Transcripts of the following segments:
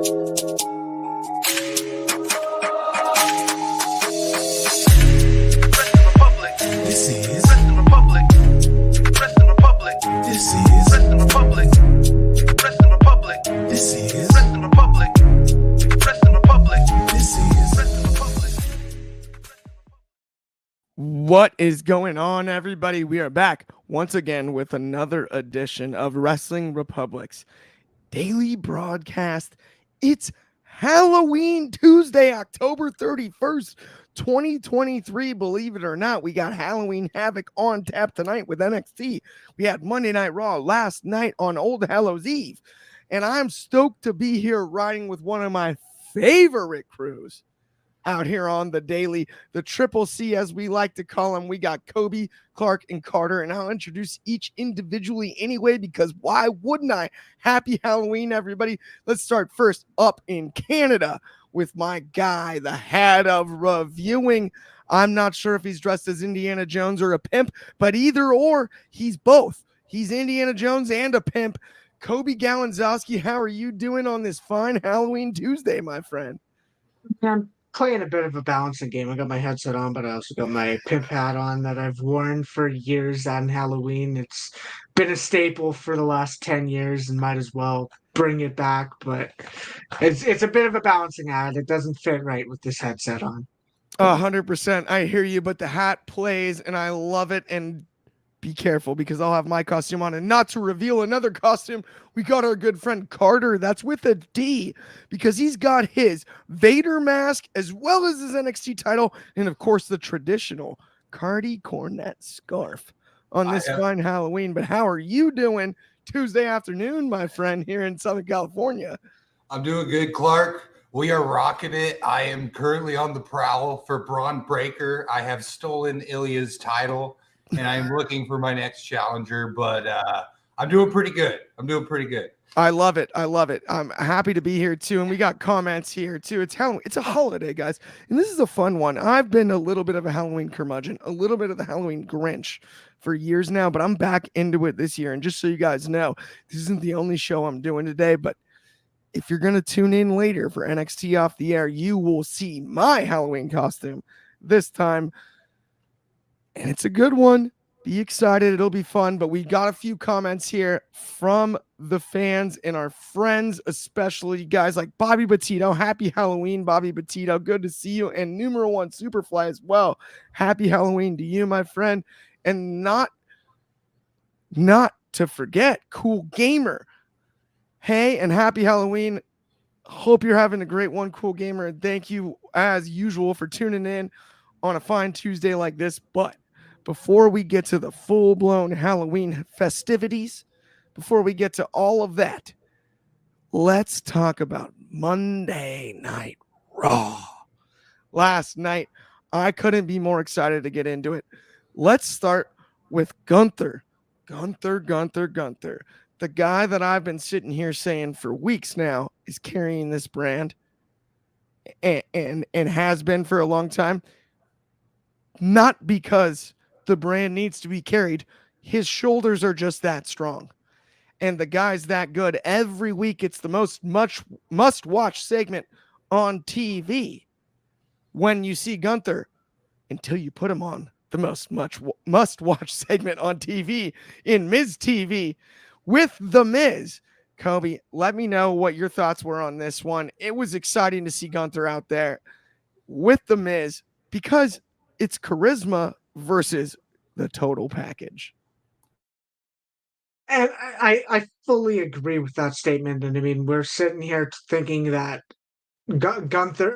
What is going on, everybody? We are back once again with another edition of Wrestling Republic's daily broadcast. It's Halloween Tuesday, October 31st, 2023. Believe it or not, we got Halloween Havoc on tap tonight with NXT. We had Monday Night Raw last night on Old Hallows Eve. And I'm stoked to be here riding with one of my favorite crews out here on the daily, the Triple C, as we like to call them. We got Coby, Clark, and Carter, and I'll introduce each individually anyway, because why wouldn't I? Happy Halloween, everybody. Let's start first up in Canada with my guy, the head of reviewing. I'm not sure if he's dressed as Indiana Jones or a pimp, but either or, he's both. He's Indiana Jones and a pimp. Coby Galenzoski, how are you doing on this fine Halloween Tuesday, my friend? I'm playing a bit of a balancing game. I got my headset on, but I also got my pimp hat on that I've worn for years on Halloween. It's been a staple for the last 10 years and might as well bring it back, but it's a bit of a balancing act. It doesn't fit right with this headset on. 100%. I hear you, but the hat plays and I love it. And be careful, because I'll have my costume on. And not to reveal another costume, we got our good friend Carter, that's with a D, because he's got his Vader mask as well as his NXT title, and of course the traditional Cardi Cornette scarf on this fine Halloween. But how are you doing Tuesday afternoon, my friend, here in Southern California? I'm doing good, Clark. We are rocking it. I am currently on the prowl for Braun Breaker. I have stolen Ilya's title, and I'm looking for my next challenger, but I'm doing pretty good. I love it. I'm happy to be here too. And we got comments here too. It's a holiday, guys. And this is a fun one. I've been a little bit of a Halloween curmudgeon, a little bit of the Halloween Grinch for years now, but I'm back into it this year. And just so you guys know, this isn't the only show I'm doing today, but if you're going to tune in later for NXT Off the Air, you will see my Halloween costume this time. And it's a good one. Be excited. It'll be fun. But we got a few comments here from the fans and our friends, especially guys like Bobby Petito. Happy Halloween, Bobby Petito. Good to see you. And numero one Superfly as well. Happy Halloween to you, my friend. And not to forget, Cool Gamer. Hey, and happy Halloween. Hope you're having a great one, Cool Gamer. And thank you, as usual, for tuning in on a fine Tuesday like this. But before we get to the full-blown Halloween festivities, before we get to all of that, let's talk about Monday Night Raw. Last night, I couldn't be more excited to get into it. Let's start with Gunther. Gunther. The guy that I've been sitting here saying for weeks now is carrying this brand and has been for a long time. Not because the brand needs to be carried. His shoulders are just that strong. And the guy's that good. Every week, it's the must-watch segment on TV when you see Gunther, until you put him on the must-watch segment on TV in Miz TV with The Miz. Coby, let me know what your thoughts were on this one. It was exciting to see Gunther out there with The Miz because it's charisma versus the total package. And I fully agree with that statement. And I mean, we're sitting here thinking that Gunther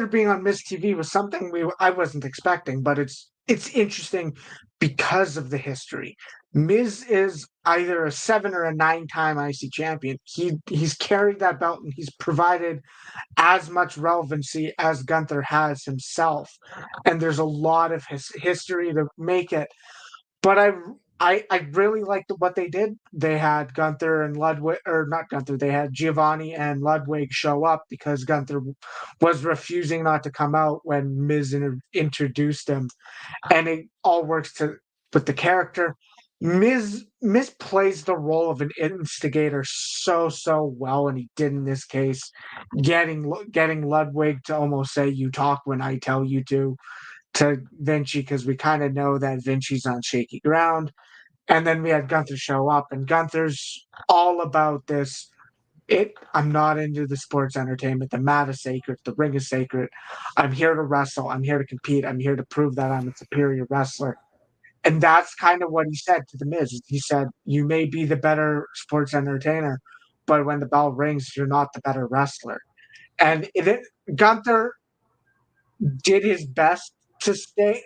being on Miz TV was something I wasn't expecting, but it's interesting because of the history. Miz is either a 7 or a 9-time IC champion. He's carried that belt and he's provided as much relevancy as Gunther has himself. And there's a lot of his history to make it. But I really liked what they did. They had Gunther and Ludwig, or not Gunther, they had Giovanni and Ludwig show up because Gunther was refusing not to come out when Miz introduced him. And it all works with the character. Miz plays the role of an instigator so well, and he did in this case, getting Ludwig to almost say "you talk when I tell you to Vinci, because we kind of know that Vinci's on shaky ground. And then we had Gunther show up, and Gunther's all about this. I'm not into the sports entertainment. The mat is sacred. The ring is sacred. I'm here to wrestle. I'm here to compete. I'm here to prove that I'm a superior wrestler. And that's kind of what he said to the Miz. He said, "You may be the better sports entertainer, but when the bell rings, you're not the better wrestler." And Gunther did his best to stay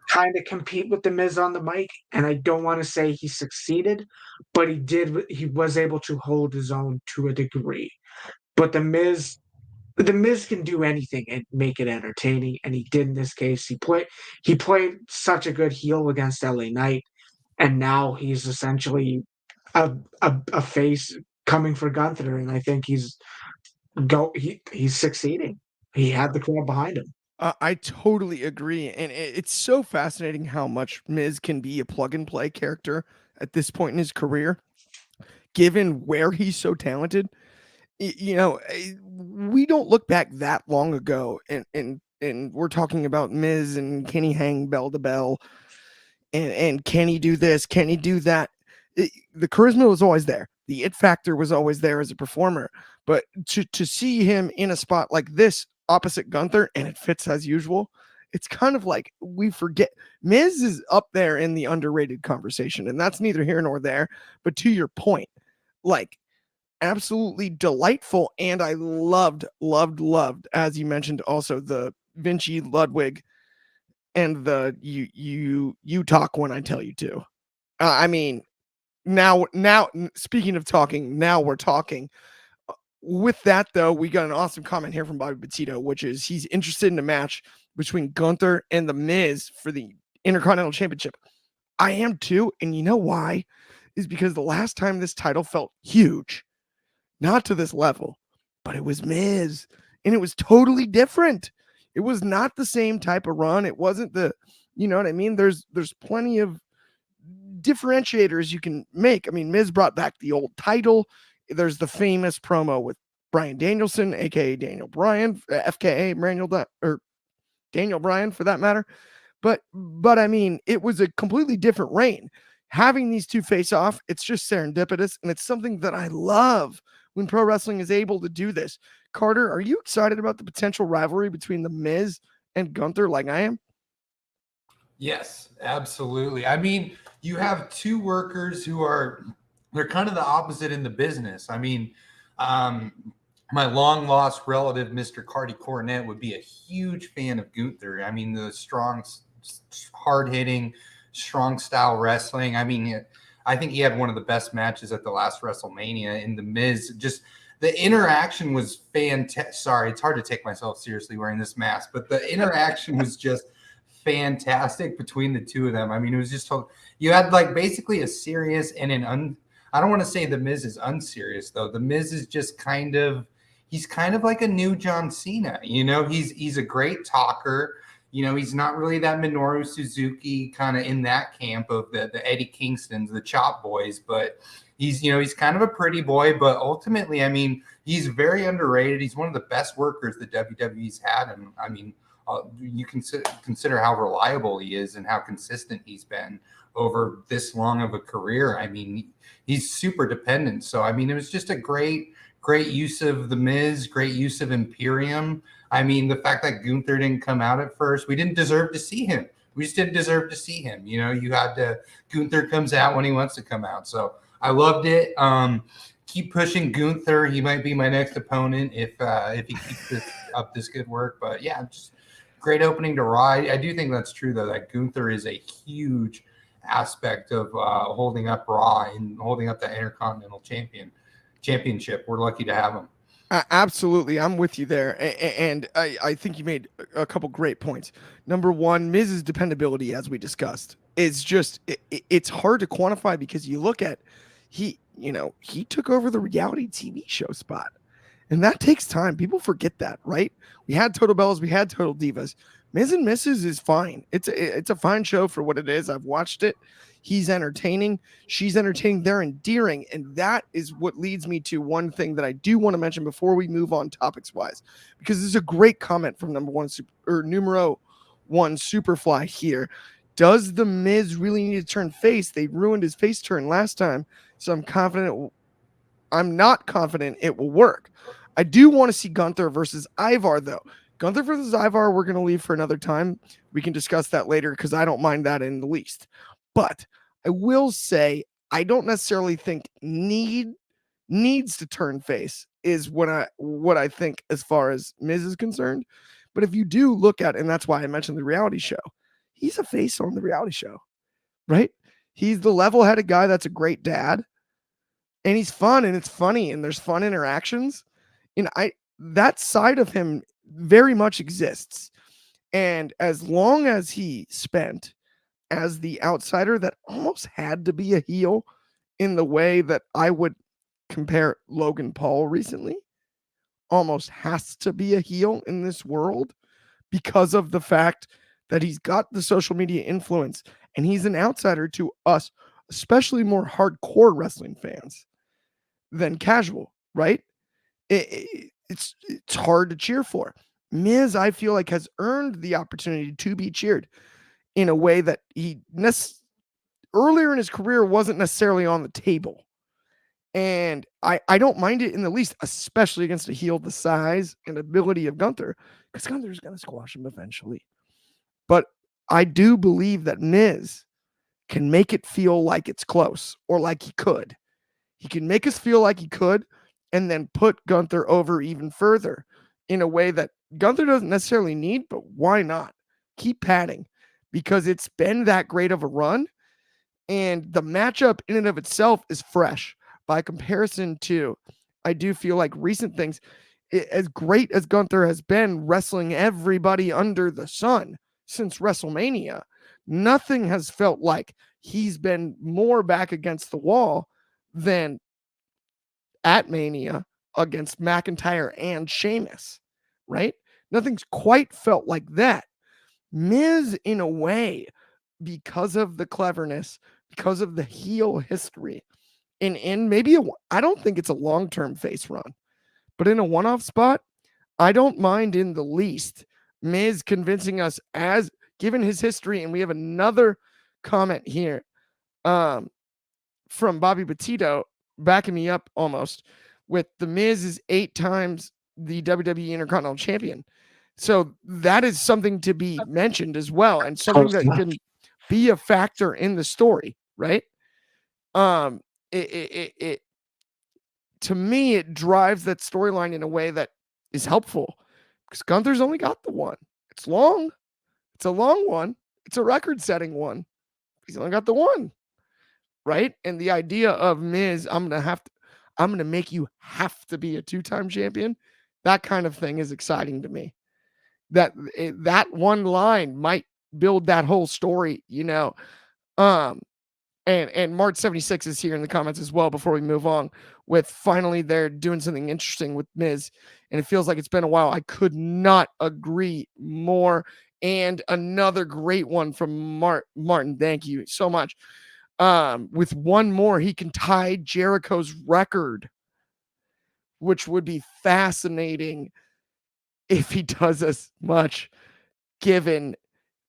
kind of compete with the Miz on the mic, and I don't want to say he succeeded, but he was able to hold his own to a degree. But the Miz can do anything and make it entertaining, and he did in this case. He played such a good heel against LA Knight, and now he's essentially a face coming for Gunther, and I think he's succeeding. He had the crowd behind him. I totally agree, and it's so fascinating how much Miz can be a plug and play character at this point in his career, given where he's so talented. We don't look back that long ago, and we're talking about Miz and can he hang bell to bell, and can he do this? Can he do that? The charisma was always there. The it factor was always there as a performer. But to see him in a spot like this opposite Gunther and it fits as usual, it's kind of like we forget Miz is up there in the underrated conversation, and that's neither here nor there. But to your point, like absolutely delightful, and I loved, as you mentioned, also the Vinci Ludwig and the you talk when I tell you to. I mean, now speaking of talking, now we're talking. With that though, we got an awesome comment here from Bobby Petito, which is he's interested in a match between Gunther and the Miz for the Intercontinental Championship. I am too, and you know why? Is because the last time this title felt huge, not to this level, but it was Miz, and it was totally different. It was not the same type of run. It wasn't you know what I mean? There's plenty of differentiators you can make. I mean, Miz brought back the old title. There's the famous promo with Bryan Danielson, aka Daniel Bryan, FKA Daniel Bryan for that matter. But I mean, it was a completely different reign. Having these two face off, it's just serendipitous, and it's something that I love when pro wrestling is able to do this. Carter, are you excited about the potential rivalry between the Miz and Gunther like I am? Yes, absolutely. I mean, you have two workers they're kind of the opposite in the business. I mean, my long lost relative, Mr. Cardi Cornette, would be a huge fan of Gunther. I mean, the strong, hard hitting, strong style wrestling. I mean, I think he had one of the best matches at the last WrestleMania. In the Miz, just the interaction was fantastic. Sorry, it's hard to take myself seriously wearing this mask, but the interaction was just fantastic between the two of them. I mean, it was just you had like basically a serious and I don't want to say the Miz is unserious though. The Miz is just he's kind of like a new John Cena. You know, he's a great talker. You know, he's not really that Minoru Suzuki kind of in that camp of the Eddie Kingstons, the Chop Boys, but he's kind of a pretty boy. But ultimately, I mean, he's very underrated. He's one of the best workers the WWE's had, and I mean, you consider how reliable he is and how consistent he's been over this long of a career. I mean, he's super dependent. So, I mean, it was just a great use of the Miz, great use of Imperium. I mean, the fact that Gunther didn't come out at first, we didn't deserve to see him. We just didn't deserve to see him. You know, Gunther comes out when he wants to come out. So I loved it. Keep pushing Gunther. He might be my next opponent if he keeps up this good work. But yeah, just great opening to Raw. I do think that's true though, that Gunther is a huge aspect of holding up Raw and holding up the Intercontinental Championship. We're lucky to have him. Absolutely, I'm with you there, and I think you made a couple great points. Number one, Miz's dependability, as we discussed, is just it's hard to quantify because you look at he took over the reality TV show spot, And that takes time. People forget that, right? We had Total Bellas, we had Total Divas. Ms. and Mrs. is fine. It's a fine show for what it is. I've watched it. He's entertaining. She's entertaining. They're endearing. And that is what leads me to one thing that I do want to mention before we move on topics wise, because this is a great comment from numero one Superfly here. Does the Miz really need to turn face? They ruined his face turn last time. So I'm not confident it will work. I do want to see Gunther versus Ivar, though. Gunther versus Ivar, we're going to leave for another time. We can discuss that later because I don't mind that in the least. But I will say I don't necessarily think needs to turn face is what I think as far as Miz is concerned. But if you do look at, and that's why I mentioned the reality show, he's a face on the reality show, right? He's the level-headed guy that's a great dad. And he's fun and it's funny and there's fun interactions. And that side of him very much exists. And as long as he spent as the outsider that almost had to be a heel in the way that I would compare Logan Paul recently, almost has to be a heel in this world because of the fact that he's got the social media influence and he's an outsider to us, especially more hardcore wrestling fans than casual, right? It's hard to cheer for. Miz, I feel like, has earned the opportunity to be cheered in a way that he earlier in his career wasn't necessarily on the table. And I don't mind it in the least, especially against a heel the size and ability of Gunther, because Gunther's going to squash him eventually. But I do believe that Miz can make it feel like it's close, or like he could. He can make us feel like he could, and then put Gunther over even further in a way that Gunther doesn't necessarily need, but why not? Keep padding, because it's been that great of a run, and the matchup in and of itself is fresh by comparison to, I do feel like recent things, as great as Gunther has been wrestling everybody under the sun since WrestleMania, nothing has felt like he's been more back against the wall than at Mania against McIntyre and Sheamus, right? Nothing's quite felt like that. Miz, in a way, because of the cleverness, because of the heel history, in maybe I don't think it's a long-term face run, but in a one-off spot, I don't mind in the least Miz convincing us, as given his history. And we have another comment here from Bobby Petito backing me up almost, with the Miz is 8 times the WWE Intercontinental Champion. So that is something to be mentioned as well, and something that can be a factor in the story, right? It to me, it drives that storyline in a way that is helpful, because Gunther's only got the one. It's long. It's a long one. It's a record-setting one. He's only got the one, right? And the idea of Miz, I'm gonna make you have to be a 2-time champion. That kind of thing is exciting to me. That one line might build that whole story, you know. And March 76 is here in the comments as well before we move on, with finally they're doing something interesting with Miz, and it feels like it's been a while. I could not agree more. And another great one from Martin. Thank you so much. With one more, he can tie Jericho's record, which would be fascinating if he does as much, given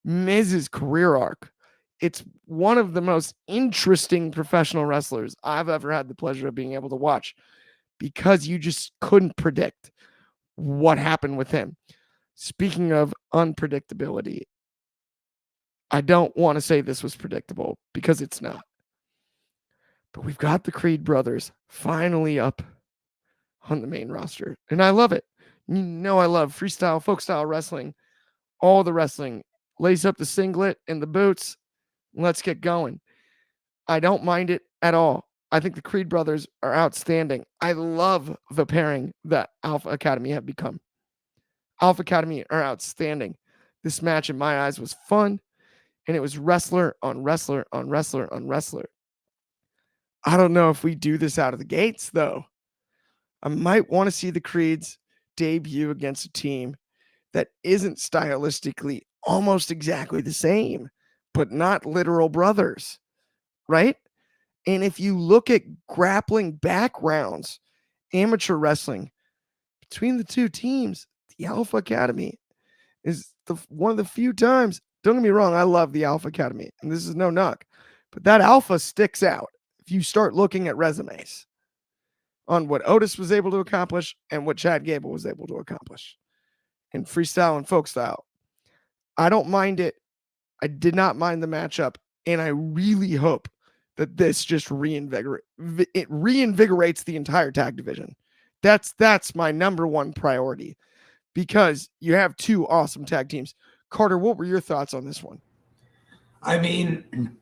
Miz's career arc. It's one of the most interesting professional wrestlers I've ever had the pleasure of being able to watch, because you just couldn't predict what happened with him. Speaking of unpredictability, I don't want to say this was predictable, because it's not. But we've got the Creed brothers finally up on the main roster, and I love it. You know, I love freestyle, folk style wrestling, all the wrestling. Lace up the singlet and the boots. Let's get going. I don't mind it at all. I think the Creed brothers are outstanding. I love the pairing that Alpha Academy have become. Alpha Academy are outstanding. This match, in my eyes, was fun, and it was wrestler on wrestler on wrestler on wrestler. I don't know if we do this out of the gates, though. I might want to see the Creeds debut against a team that isn't stylistically almost exactly the same, but not literal brothers, right? And if you look at grappling backgrounds, amateur wrestling between the two teams, the Alpha Academy is one of the few times. Don't get me wrong, I love the Alpha Academy, and this is no knock, but that Alpha sticks out if you start looking at resumes on what Otis was able to accomplish and what Chad Gable was able to accomplish in freestyle and folk style. I don't mind it. I did not mind the matchup, and I really hope that this just reinvigorates the entire tag division. That's my number one priority because you have two awesome tag teams. Carter, what were your thoughts on this one? I mean,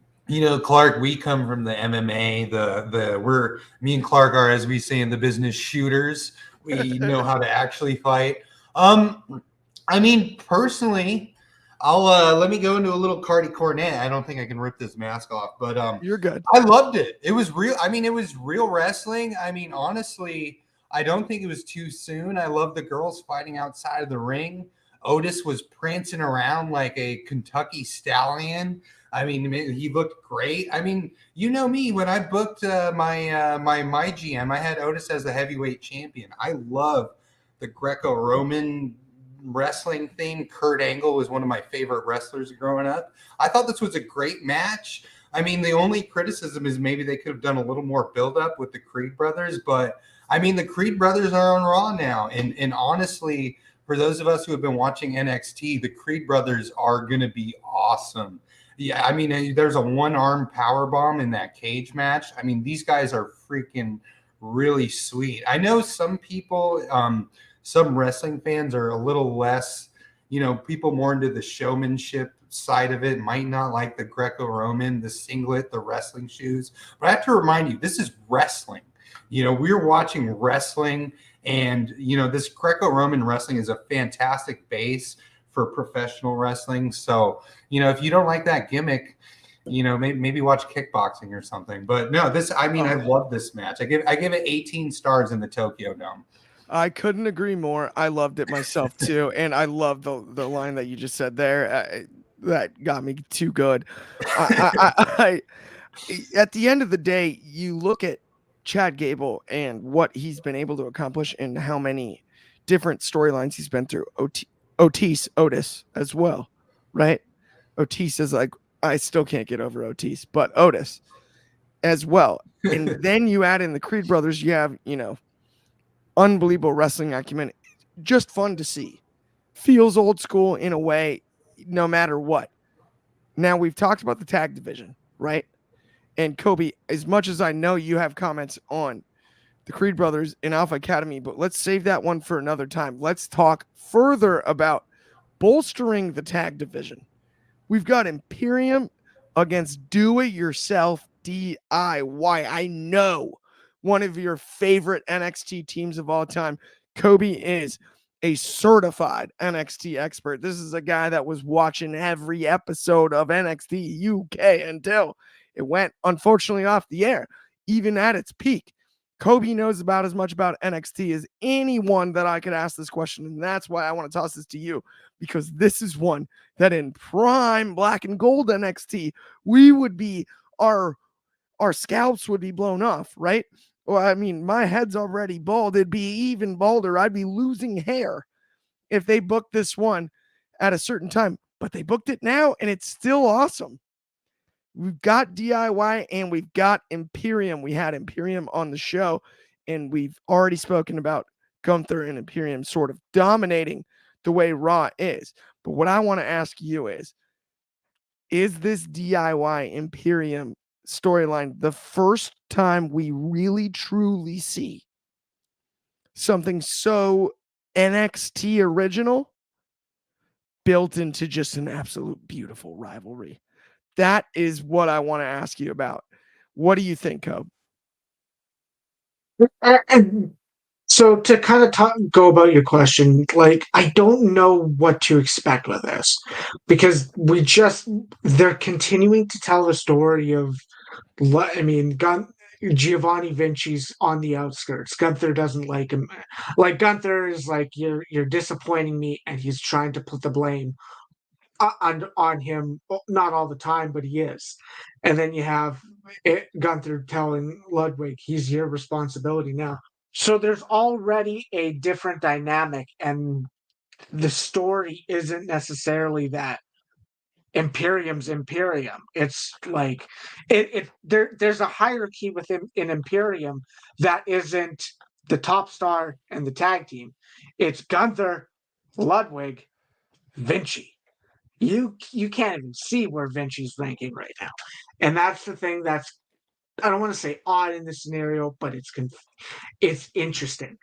Clark, we come from the MMA. Me and Clark are, as we say in the business, shooters. We know how to actually fight. I mean, personally, I'll let me go into a little Cardi Cornet. I don't think I can rip this mask off, but you're good. I loved it. It was real. I mean, it was real wrestling. I mean, honestly, I don't think it was too soon. I love the girls fighting outside of the ring. Otis was prancing around like a Kentucky stallion. I mean, he looked great. I mean, you know me, when I booked my GM, I had Otis as the heavyweight champion. I love the Greco-Roman wrestling thing. Kurt Angle was one of my favorite wrestlers growing up. I thought this was a great match. I mean, the only criticism is maybe they could have done a little more build-up with the Creed brothers, but I mean, the Creed brothers are on Raw now, and honestly, for those of us who have been watching NXT, the Creed brothers are going to be awesome. Yeah, I mean, there's a one-arm power bomb in that cage match. I mean, these guys are freaking really sweet. I know some people, some wrestling fans are a little less, people more into the showmanship side of it, might not like the Greco-Roman, the singlet, the wrestling shoes. But I have to remind you, this is wrestling. We're watching wrestling, and, this Greco-Roman wrestling is a fantastic base for professional wrestling. So, if you don't like that gimmick, maybe watch kickboxing or something. But no, I love this match. I give it 18 stars in the Tokyo Dome. I couldn't agree more. I loved it myself too, and I love the line that you just said there. That got me too good. I at the end of the day, you look at Chad Gable and what he's been able to accomplish and how many different storylines he's been through. Otis as well, right? Otis is like, I still can't get over Otis, but Otis as well. And then you add in the Creed brothers, you have, unbelievable wrestling acumen. Just fun to see. Feels old school in a way, no matter what. Now, we've talked about the tag division, right? And Coby, as much as I know you have comments on the Creed brothers in Alpha Academy, but let's save that one for another time. Let's talk further about bolstering the tag division. We've got Imperium against Do-It-Yourself DIY. I know one of your favorite NXT teams of all time. Coby is a certified NXT expert. This is a guy that was watching every episode of NXT UK until it went, unfortunately, off the air, even at its peak. Coby knows about as much about NXT as anyone that I could ask this question, and that's why I want to toss this to you, because this is one that in prime black and gold NXT, we would be, our scalps would be blown off, right? Well, I mean, my head's already bald. It'd be even balder. I'd be losing hair if they booked this one at a certain time, but they booked it now, and it's still awesome. We've got DIY and we've got Imperium. We had Imperium on the show, and we've already spoken about Gunther and Imperium sort of dominating the way Raw is. But what I want to ask you is this DIY Imperium storyline the first time we really truly see something so NXT original built into just an absolute beautiful rivalry? That is what I want to ask you about. What do you think, Cobb? And so to kind of go about your question, like, I don't know what to expect with this, because they're continuing to tell the story of, I mean, Giovanni Vinci's on the outskirts. Gunther doesn't like him. Like Gunther is like, you're disappointing me, and he's trying to put the blame on him. Not all the time, but he is. And then you have Gunther telling Ludwig, he's your responsibility now. So there's already a different dynamic, and the story isn't necessarily that Imperium's Imperium. It's like there's a hierarchy within in Imperium that isn't the top star and the tag team. It's Gunther, Ludwig, Vinci. You can't even see where Vinci's ranking right now. And that's the thing that's, I don't want to say odd in this scenario, but it's interesting.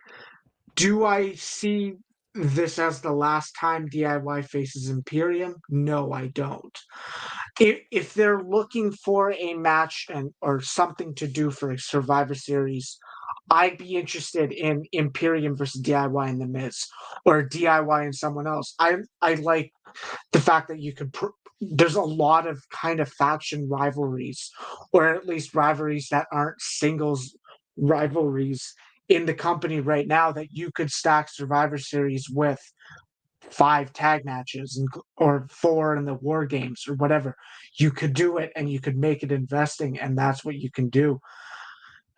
Do I see this as the last time DIY faces Imperium? No, I don't. If they're looking for a match or something to do for a Survivor Series, I'd be interested in Imperium versus DIY and The Miz, or DIY and someone else. I like the fact that you could. There's a lot of kind of faction rivalries, or at least rivalries that aren't singles rivalries in the company right now, that you could stack Survivor Series with 5 tag matches or 4 in the War Games or whatever. You could do it, and you could make it investing, and that's what you can do.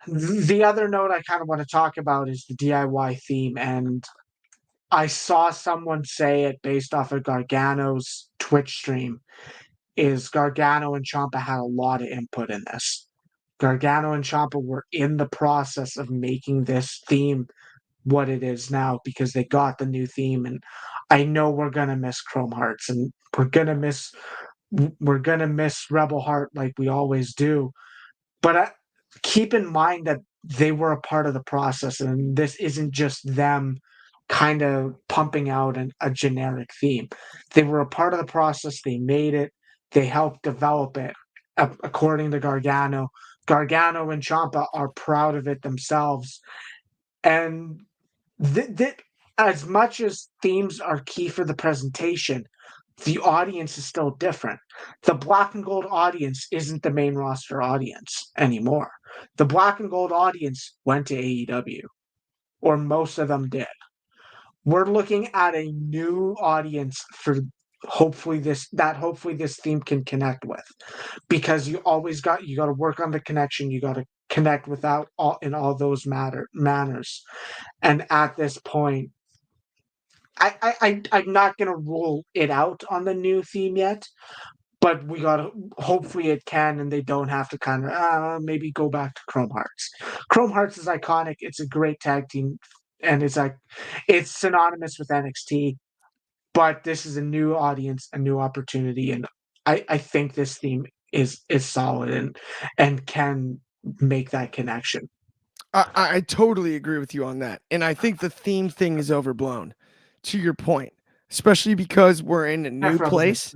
The other note I kind of want to talk about is the DIY theme, and I saw someone say it based off of Gargano's Twitch stream, is Gargano and Ciampa had a lot of input in this. Gargano and Ciampa were in the process of making this theme what it is now, because they got the new theme, and I know we're gonna miss Chrome Hearts, and we're gonna miss Rebel Heart like we always do. But keep in mind that they were a part of the process, and this isn't just them kind of pumping out a generic theme. They were a part of the process. They made it. They helped develop it. According to Gargano, Gargano and Ciampa are proud of it themselves. And as much as themes are key for the presentation, the audience is still different. The black and gold audience isn't the main roster audience anymore. The black and gold audience went to AEW, or most of them did. We're looking at a new audience for hopefully this theme can connect with, because you got to work on the connection. You got to connect without all those manners. And at this point, I'm not going to rule it out on the new theme yet, but we got to, hopefully it can, and they don't have to kind of maybe go back to Chrome Hearts. Chrome Hearts is iconic. It's a great tag team, and it's synonymous with NXT, but this is a new audience, a new opportunity, and I think this theme is solid and can make that connection. I totally agree with you on that. And I think the theme thing is overblown, to your point, especially because we're in a new place.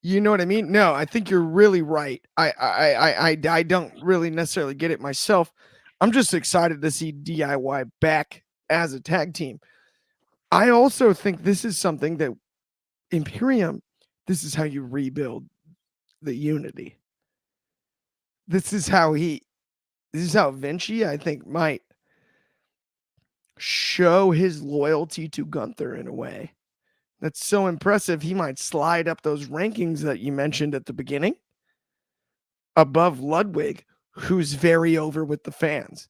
You know what I mean? No, I think you're really right. I don't really necessarily get it myself. I'm just excited to see DIY back as a tag team. I also think this is something that Imperium, this is how you rebuild the unity. This is how Vinci, I think, might show his loyalty to Gunther in a way that's so impressive. He might slide up those rankings that you mentioned at the beginning above Ludwig, who's very over with the fans.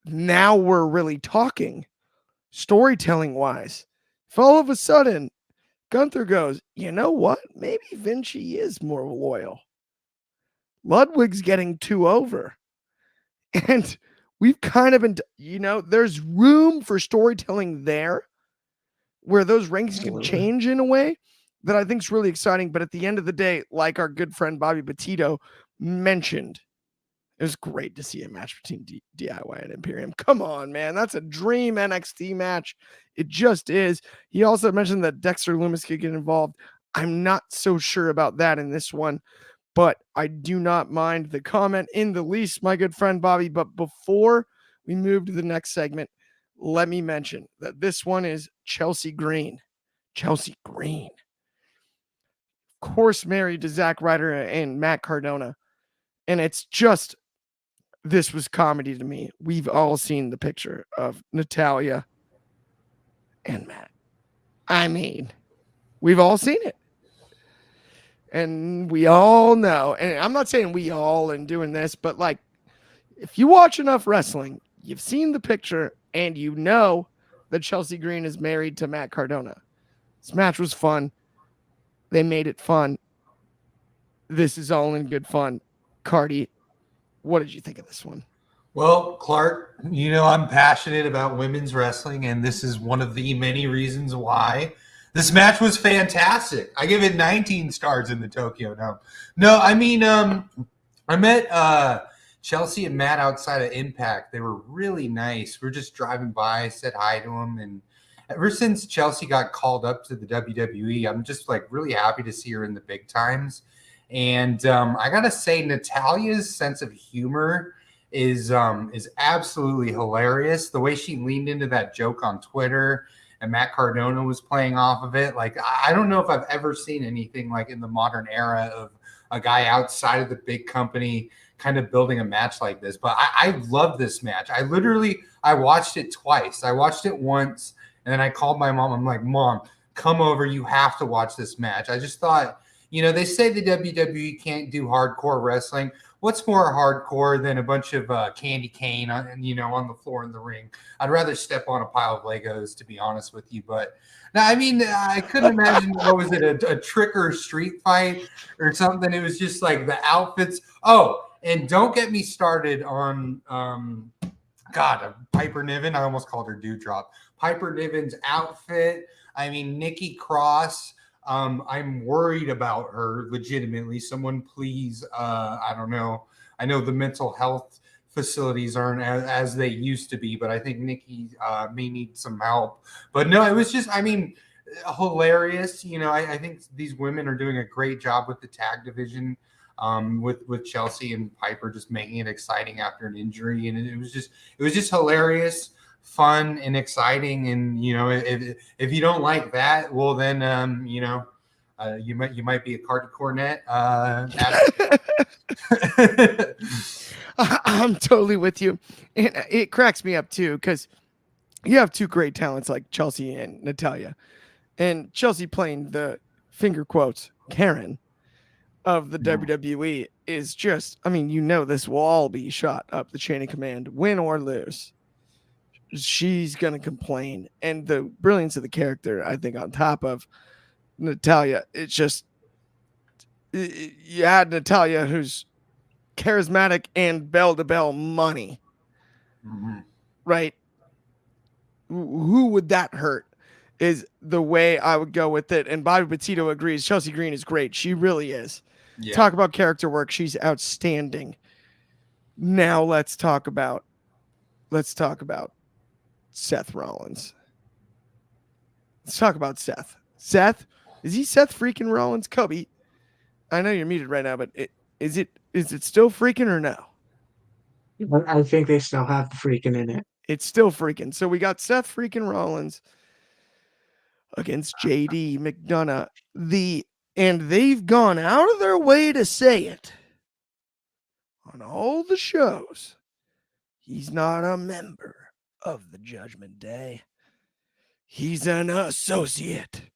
Now we're really talking storytelling wise. If all of a sudden Gunther goes, you know what? Maybe Vinci is more loyal. Ludwig's getting too over. And we've kind of been, there's room for storytelling there where those rankings can change in a way that I think is really exciting. But at the end of the day, like our good friend Bobby Petito mentioned, it was great to see a match between DIY and Imperium. Come on, man. That's a dream NXT match. It just is. He also mentioned that Dexter Lumis could get involved. I'm not so sure about that in this one, but I do not mind the comment in the least, my good friend Bobby. But before we move to the next segment, let me mention that this one is Chelsea Green. Chelsea Green. Of course, married to Zack Ryder and Matt Cardona. And it's just this was comedy to me. We've all seen the picture of Natalya and Matt. I mean, we've all seen it. And we all know, and I'm not saying we all in doing this, but like, if you watch enough wrestling, you've seen the picture and you know that Chelsea Green is married to Matt Cardona. This match was fun. They made it fun. This is all in good fun. Cardi, what did you think of this one? Well, Clark, you know I'm passionate about women's wrestling, and this is one of the many reasons why. This match was fantastic. I give it 19 stars in the Tokyo Dome. No, I mean, I met Chelsea and Matt outside of Impact. They were really nice. We are just driving by, said hi to them, and ever since Chelsea got called up to the WWE, I'm just like really happy to see her in the big times. And I gotta say, Natalya's sense of humor is absolutely hilarious. The way she leaned into that joke on Twitter and Matt Cardona was playing off of it. Like, I don't know if I've ever seen anything like in the modern era of a guy outside of the big company kind of building a match like this. But I love this match. I watched it twice. I watched it once and then I called my mom. I'm like, Mom, come over. You have to watch this match. I just thought, you know, they say the WWE can't do hardcore wrestling. What's more hardcore than a bunch of candy cane on the floor in the ring? I'd rather step on a pile of Legos, to be honest with you. But now, I mean, I couldn't imagine, what was it, a trick or street fight or something? It was just like the outfits. Oh, and don't get me started on, Piper Niven. I almost called her Dewdrop. Piper Niven's outfit. I mean, Nikki Cross. I'm worried about her legitimately. Someone please, I don't know. I know the mental health facilities aren't as they used to be, but I think Nikki may need some help. But no, it was just, I mean, hilarious. You know, I think these women are doing a great job with the tag division, with Chelsea and Piper just making it exciting after an injury. And it was just hilarious, fun and exciting. And if you don't like that, well then you might be a card cornet. I'm totally with you, and it cracks me up too because you have two great talents like Chelsea and Natalya, and Chelsea playing the finger quotes Karen of the WWE is just, I mean, this will all be shot up the chain of command, win or lose. She's going to complain. And the brilliance of the character, I think, on top of Natalya, it's just, you had Natalya who's charismatic and bell-to-bell money, right? Who would that hurt is the way I would go with it. And Bobby Petito agrees. Chelsea Green is great. She really is. Yeah. Talk about character work. She's outstanding. Now let's talk about Seth Rollins. Let's talk about Seth. Seth, is he Seth freaking Rollins? Coby, I know you're muted right now, but is it still freaking or no? I think they still have the freaking in it. It's still freaking. So we got Seth freaking Rollins against JD McDonough. And they've gone out of their way to say it on all the shows. He's not a member of the Judgment Day. He's an associate.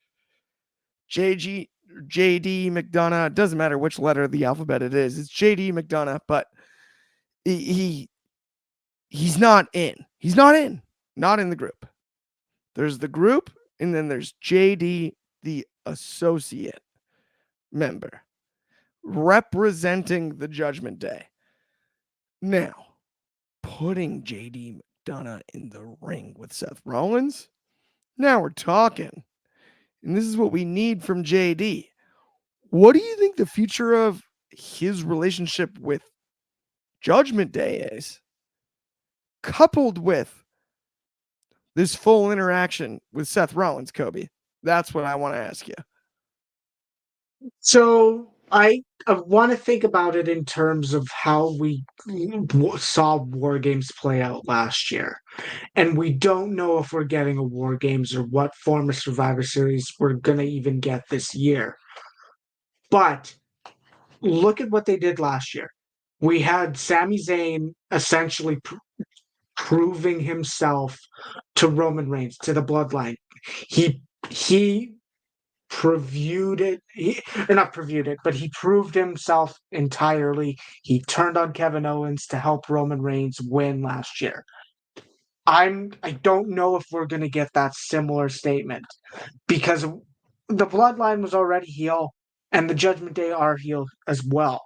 JD McDonough, it doesn't matter which letter of the alphabet it is. It's JD McDonough, but he's not in. He's not in the group. There's the group, and then there's JD, the associate member, representing the Judgment Day. Now, putting JD McDonough in the ring with Seth Rollins, now we're talking. And this is what we need from JD. What do you think the future of his relationship with Judgment Day is? Coupled with this full interaction with Seth Rollins, Coby. That's what I want to ask you. So I want to think about it in terms of how we saw War Games play out last year. And we don't know if we're getting a War Games or what form of Survivor Series we're going to even get this year. But look at what they did last year. we had Sami Zayn essentially proving himself to Roman Reigns, to the bloodline. He previewed it, or not previewed it, but he proved himself entirely. He turned on Kevin Owens to help Roman Reigns win last year. I don't know if we're gonna get that similar statement because the bloodline was already heel and the Judgment Day are heel as well.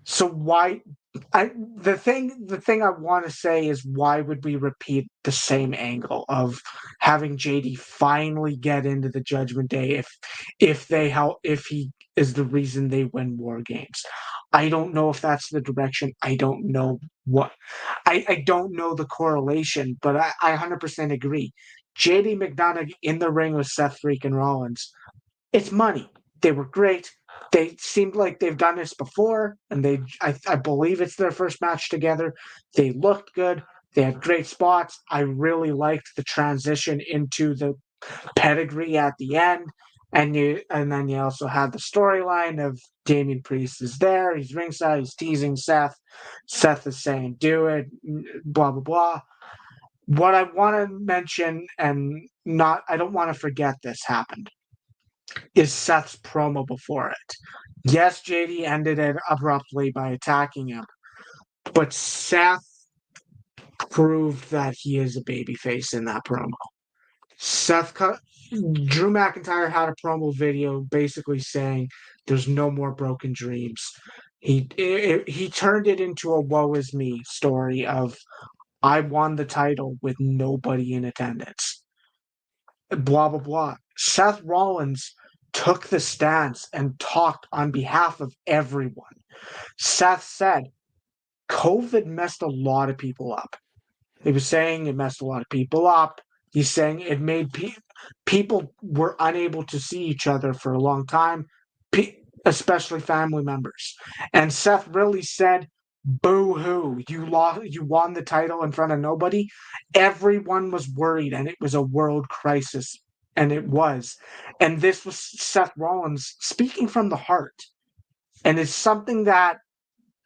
So why the thing I want to say is why would we repeat the same angle of having JD finally get into the Judgment Day if he is the reason they win War Games? I don't know if that's the direction. I don't know what I don't know the correlation, but I 100% agree. JD McDonough in the ring with Seth freaking Rollins. It's money. They were great. They seemed like they've done this before, and I believe it's their first match together. They looked good. They had great spots. I really liked the transition into the pedigree at the end. And then you also had the storyline of Damian Priest is there. He's ringside. He's teasing Seth. Seth is saying, "Do it." Blah blah blah. What I want to mention, and I don't want to forget this happened, is Seth's promo before it. Yes, JD ended it abruptly by attacking him, but Seth proved that he is a babyface in that promo. Drew McIntyre had a promo video basically saying there's no more broken dreams. He turned it into a woe is me story of I won the title with nobody in attendance. Blah blah blah. Seth Rollins took the stance and talked on behalf of everyone. Seth said COVID messed a lot of people up. He was saying it messed a lot of people up. He's saying it made people were unable to see each other for a long time, especially family members. And Seth really said, "Boo hoo! You lost. You won the title in front of nobody." Everyone was worried, and it was a world crisis, and it was. And this was Seth Rollins speaking from the heart, and it's something that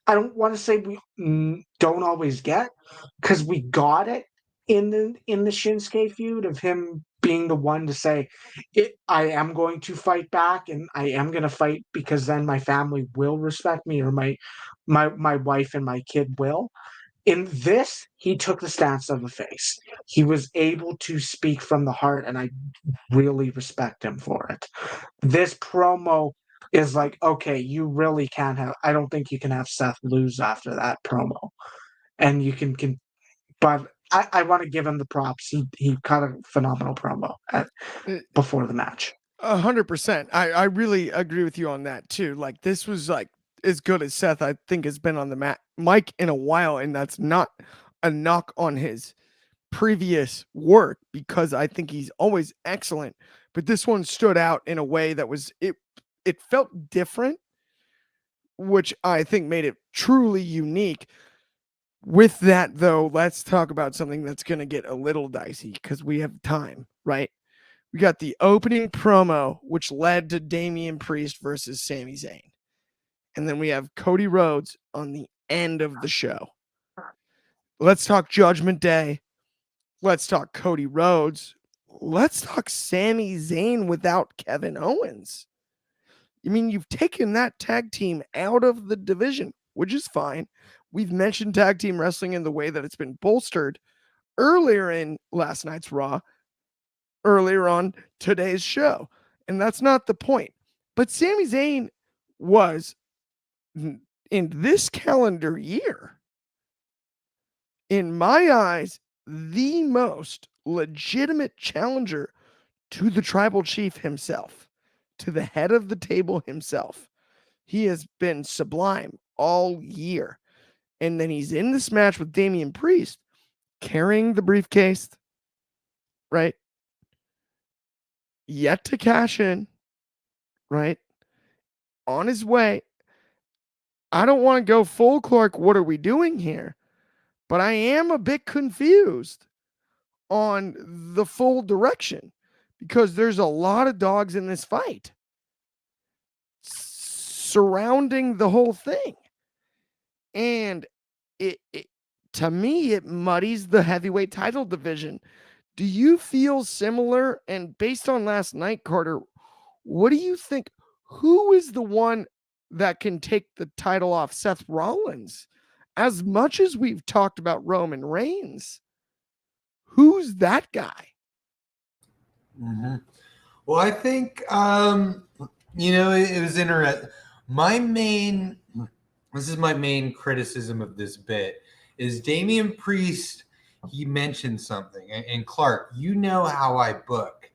I don't want to say we don't always get, because we got it in the Shinsuke feud of him being the one to say, I am going to fight back and I am going to fight because then my family will respect me, or my wife and my kid will. In this, he took the stance of a face. He was able to speak from the heart, and I really respect him for it. This promo is like, okay, you really can't have. I don't think you can have Seth lose after that promo, and you can but I want to give him the props. He cut a phenomenal promo before the match. 100%. I really agree with you on that too. Like this was like as good as Seth I think has been on the mic in a while, and that's not a knock on his previous work because I think he's always excellent. But this one stood out in a way that was it felt different, which I think made it truly unique. With that though, let's talk about something that's going to get a little dicey because we have time, right? We got the opening promo, which led to Damian Priest versus Sami Zayn. And then we have Cody Rhodes on the end of the show. Let's talk Judgment Day. Let's talk Cody Rhodes. Let's talk Sami Zayn without Kevin Owens. I mean, you've taken that tag team out of the division, which is fine. We've mentioned tag team wrestling in the way that it's been bolstered earlier in last night's Raw, earlier on today's show. And that's not the point. But Sami Zayn was, in this calendar year, in my eyes, the most legitimate challenger to the tribal chief himself, to the head of the table himself. He has been sublime all year. And then he's in this match with Damian Priest carrying the briefcase, right? Yet to cash in, right? On his way. I don't want to go full Clark, what are we doing here? But I am a bit confused on the full direction because there's a lot of dogs in this fight surrounding the whole thing. And it to me, it muddies the heavyweight title division. Do you feel similar? And based on last night, Carter, what do you think? Who is the one that can take the title off Seth Rollins? As much as we've talked about Roman Reigns, who's that guy? Mm-hmm. Well, I think it was interesting. This is my main criticism of this bit is Damian Priest. He mentioned something, and Clark, you know how I book.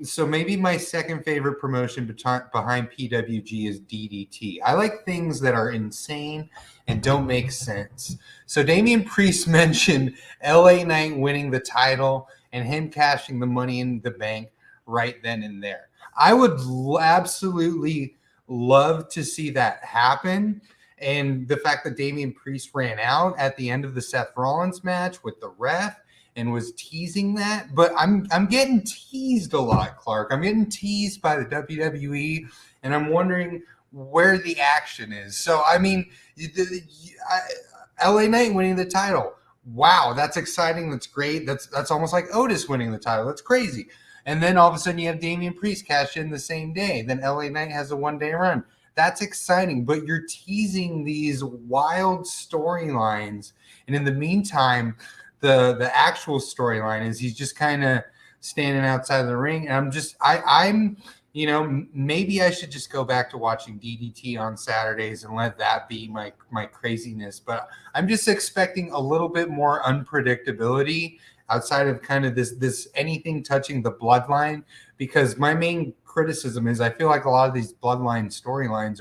So maybe my second favorite promotion behind PWG is DDT. I like things that are insane and don't make sense. So Damian Priest mentioned LA Knight winning the title and him cashing the Money in the Bank right then and there. I would absolutely love to see that happen. And the fact that Damian Priest ran out at the end of the Seth Rollins match with the ref and was teasing that, but I'm getting teased a lot, Clark. I'm getting teased by the WWE, and I'm wondering where the action is. So I mean, LA Knight winning the title. Wow, that's exciting. That's great. That's almost like Otis winning the title. That's crazy. And then all of a sudden you have Damian Priest cash in the same day. Then LA Knight has a one-day run. That's exciting, but you're teasing these wild storylines. And in the meantime, the actual storyline is he's just kind of standing outside of the ring. And I'm maybe I should just go back to watching DDT on Saturdays and let that be my craziness. But I'm just expecting a little bit more unpredictability outside of kind of this anything touching the bloodline, because my main criticism is I feel like a lot of these bloodline storylines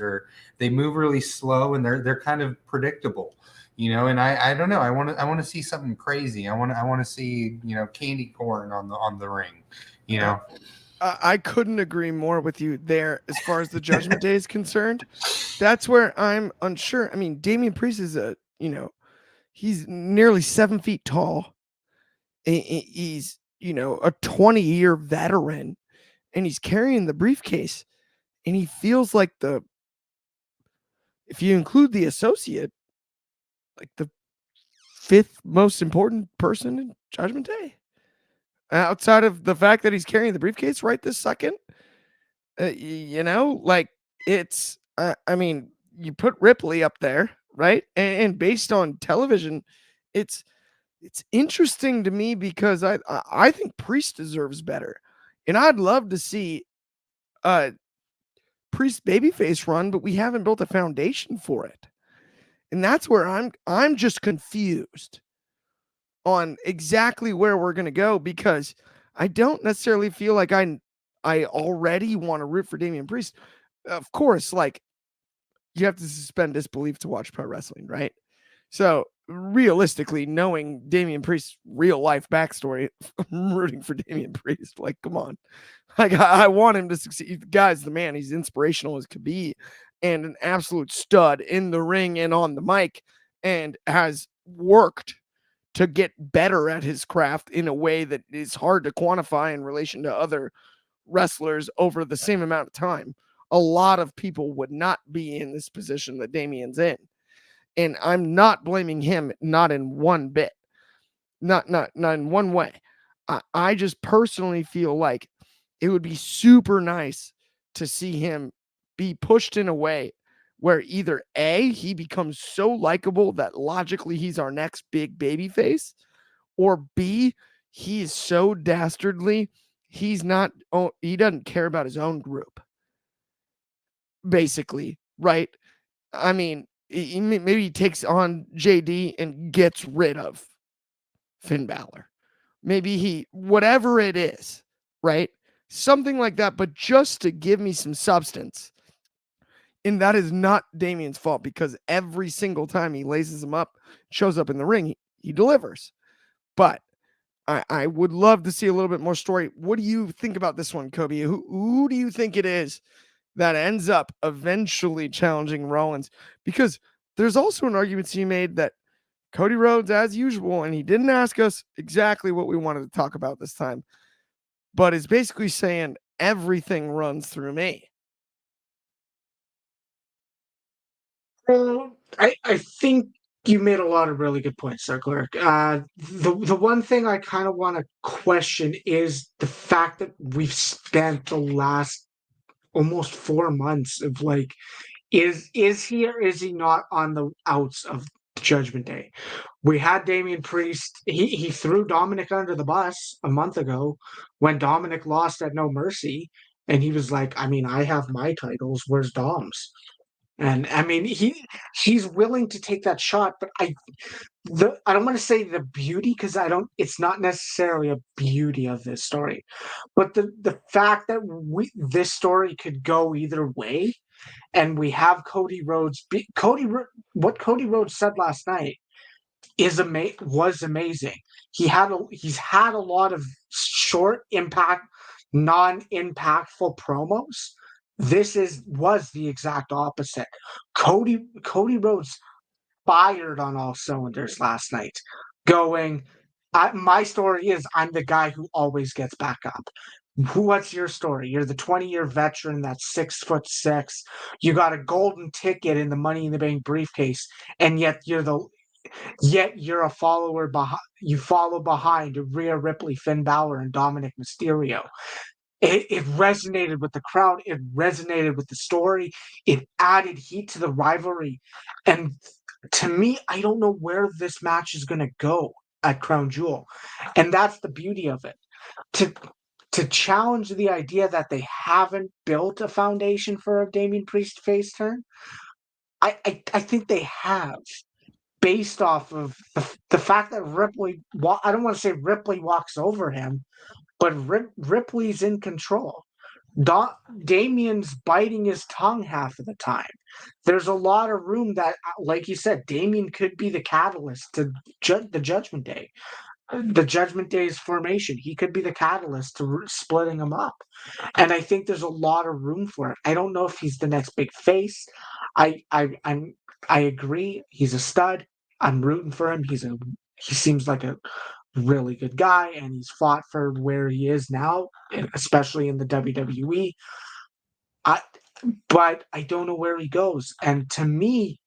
they move really slow and they're kind of predictable, and I don't know. I want to see something crazy. I want to see, candy corn on the ring, I couldn't agree more with you there as far as the Judgment Day is concerned. That's where I'm unsure. I mean, Damian Priest is he's nearly 7 feet tall. He's, a 20-year veteran, and he's carrying the briefcase, and he feels like if you include the associate, like the 5th most important person in Judgment Day. Outside of the fact that he's carrying the briefcase right this second, it's, I mean, you put Ripley up there, right? And based on television, it's interesting to me because I think Priest deserves better, and I'd love to see Priest babyface run, but we haven't built a foundation for it, and that's where I'm just confused on exactly where we're gonna go, because I don't necessarily feel like I already want to root for Damian Priest. Of course, like, you have to suspend disbelief to watch pro wrestling, right? So realistically, knowing Damian Priest's real life backstory, I'm rooting for Damian Priest. Like, come on. Like, I want him to succeed. The guy's the man. He's inspirational as could be, and an absolute stud in the ring and on the mic, and has worked to get better at his craft in a way that is hard to quantify in relation to other wrestlers over the same amount of time. A lot of people would not be in this position that Damian's in. And I'm not blaming him, not in one bit, not in one way. I just personally feel like it would be super nice to see him be pushed in a way where either A, he becomes so likable that logically he's our next big baby face, or B, he is so dastardly, he doesn't care about his own group. Basically, right? I mean, maybe he takes on JD and gets rid of Finn Balor. Maybe whatever it is, right? Something like that, but just to give me some substance. And that is not Damian's fault, because every single time he laces him up, shows up in the ring, he delivers. But I would love to see a little bit more story. What do you think about this one, Coby? Who do you think it is that ends up eventually challenging Rollins? Because there's also an argument to be made that Cody Rhodes, as usual, and he didn't ask us exactly what we wanted to talk about this time, but is basically saying everything runs through me. I think you made a lot of really good points there, Clark. The one thing I kind of want to question is the fact that we've spent the last almost 4 months of like, is he or is he not on the outs of Judgment Day? We had Damian Priest. He threw Dominic under the bus a month ago when Dominic lost at No Mercy, and he was like, "I mean, I have my titles. Where's Dom's?" And I mean, he's willing to take that shot, but I don't want to say the beauty because I don't. It's not necessarily a beauty of this story, but the fact that this story could go either way, and we have Cody Rhodes. What Cody Rhodes said last night was amazing. He's had a lot of short impact, non-impactful promos. Was the exact opposite. Cody Rhodes fired on all cylinders last night, going, my story is I'm the guy who always gets back up. What's your story? You're the 20-year veteran that's 6'6". You got a golden ticket in the Money in the Bank briefcase, and yet you're a follower behind. You follow behind Rhea Ripley, Finn Balor, and Dominic Mysterio. It resonated with the crowd. It resonated with the story. It added heat to the rivalry. And to me, I don't know where this match is going to go at Crown Jewel. And that's the beauty of it. To challenge the idea that they haven't built a foundation for a Damian Priest face turn, I think they have, based off of the fact that Ripley, I don't want to say Ripley walks over him, but Ripley's in control. Damian's biting his tongue half of the time. There's a lot of room that, like you said, Damian could be the catalyst to the Judgment Day. The Judgment Day's formation. He could be the catalyst to splitting them up. And I think there's a lot of room for it. I don't know if he's the next big face. I agree. He's a stud. I'm rooting for him. He seems like a really good guy, and he's fought for where he is now, especially in the WWE. But I don't know where he goes. And to me,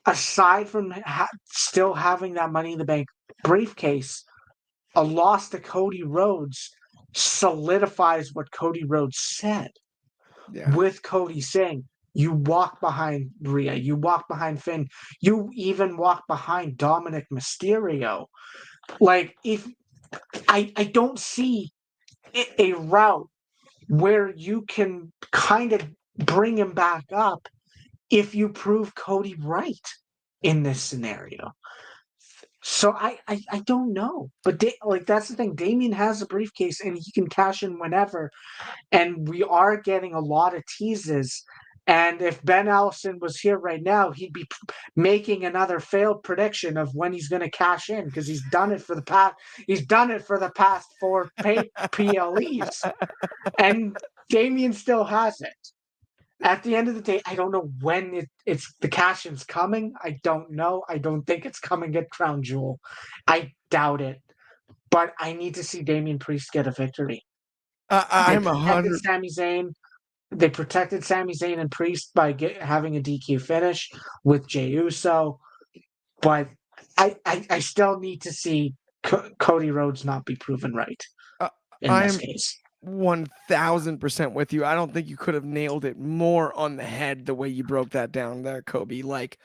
aside from still having that Money in the Bank briefcase, a loss to Cody Rhodes solidifies what Cody Rhodes said. Yeah. With Cody saying, you walk behind Rhea, you walk behind Finn, you even walk behind Dominic Mysterio. Like, if I don't see a route where you can kind of bring him back up if you prove Cody right in this scenario. So I don't know, but that's the thing. Damian has a briefcase and he can cash in whenever, and we are getting a lot of teases. And if Ben Allison was here right now, he'd be making another failed prediction of when he's going to cash in because he's done it for the past. He's done it for the past 4 PLEs, and Damian still hasn't. At the end of the day, I don't know when it's the cash in's coming. I don't know. I don't think it's coming at Crown Jewel. I doubt it. But I need to see Damian Priest get a victory. I'm 100. Sami Zayn. They protected Sami Zayn and Priest by having a DQ finish with Jey Uso. But I still need to see Cody Rhodes not be proven right in this case. 1000% with you. I don't think you could have nailed it more on the head the way you broke that down there, Coby. Like,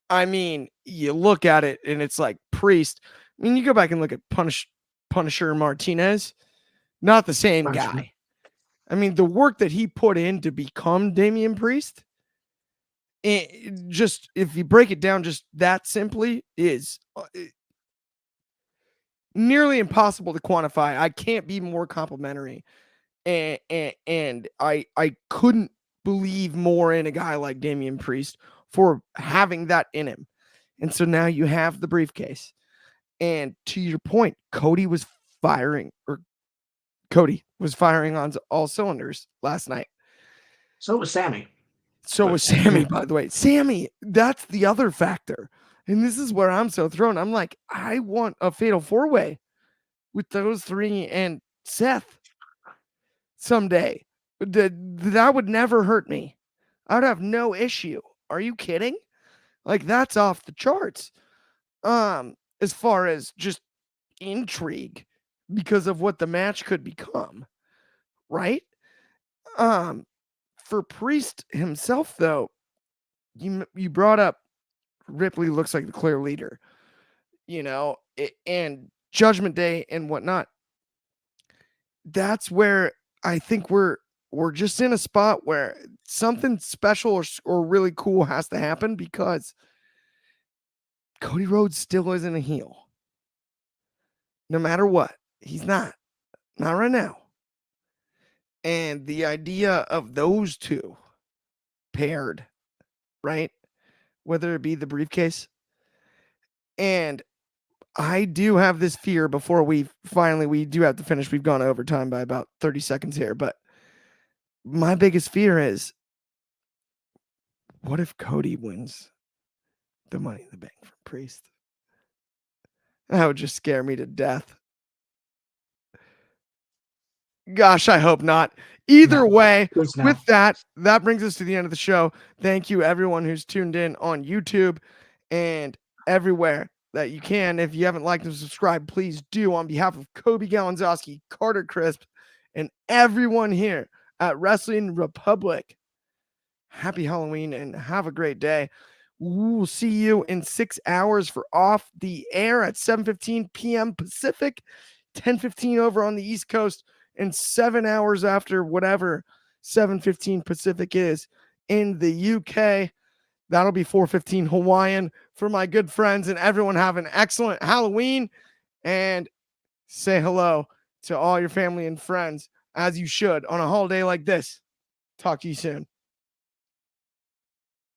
I mean, you look at it and it's like Priest. I mean, you go back and look at Punisher Martinez, not the same guy. I mean, the work that he put in to become Damian Priest, just if you break it down just that simply, is nearly impossible to quantify. I can't be more complimentary. And I couldn't believe more in a guy like Damian Priest for having that in him. And so now you have the briefcase. And to your point, Cody was firing on all cylinders last night. So was Sammy. By the way. Sammy, that's the other factor. And this is where I'm so thrown. I'm like, I want a fatal 4-way with those 3 and Seth someday. That would never hurt me. I would have no issue. Are you kidding? Like, that's off the charts. As far as just intrigue because of what the match could become, right? Um, for Priest himself, though, you brought up Ripley looks like the clear leader, and Judgment Day and whatnot. That's where I think we're just in a spot where something special or really cool has to happen because Cody Rhodes still isn't a heel. No matter what, he's not right now. And the idea of those two paired, right? Whether it be the briefcase. And I do have this fear before we do have to finish. We've gone over time by about 30 seconds here, but my biggest fear is what if Cody wins the Money in the Bank from Priest? That would just scare me to death. Gosh, I hope not. Either way, with that brings us to the end of the show. Thank you, everyone who's tuned in on YouTube and everywhere that you can. If you haven't liked and subscribed, please do. On behalf of Coby Galenzoski, Carter Crisp, and everyone here at Wrestling Republic, happy Halloween and have a great day. We'll see you in 6 hours for Off the Air at 7:15 p.m. Pacific, 10:15 over on the East Coast, and 7 hours after whatever 7:15 Pacific is in the UK. That'll be 4:15 Hawaiian. For my good friends and everyone, have an excellent Halloween and say hello to all your family and friends as you should on a holiday like this. Talk to you soon.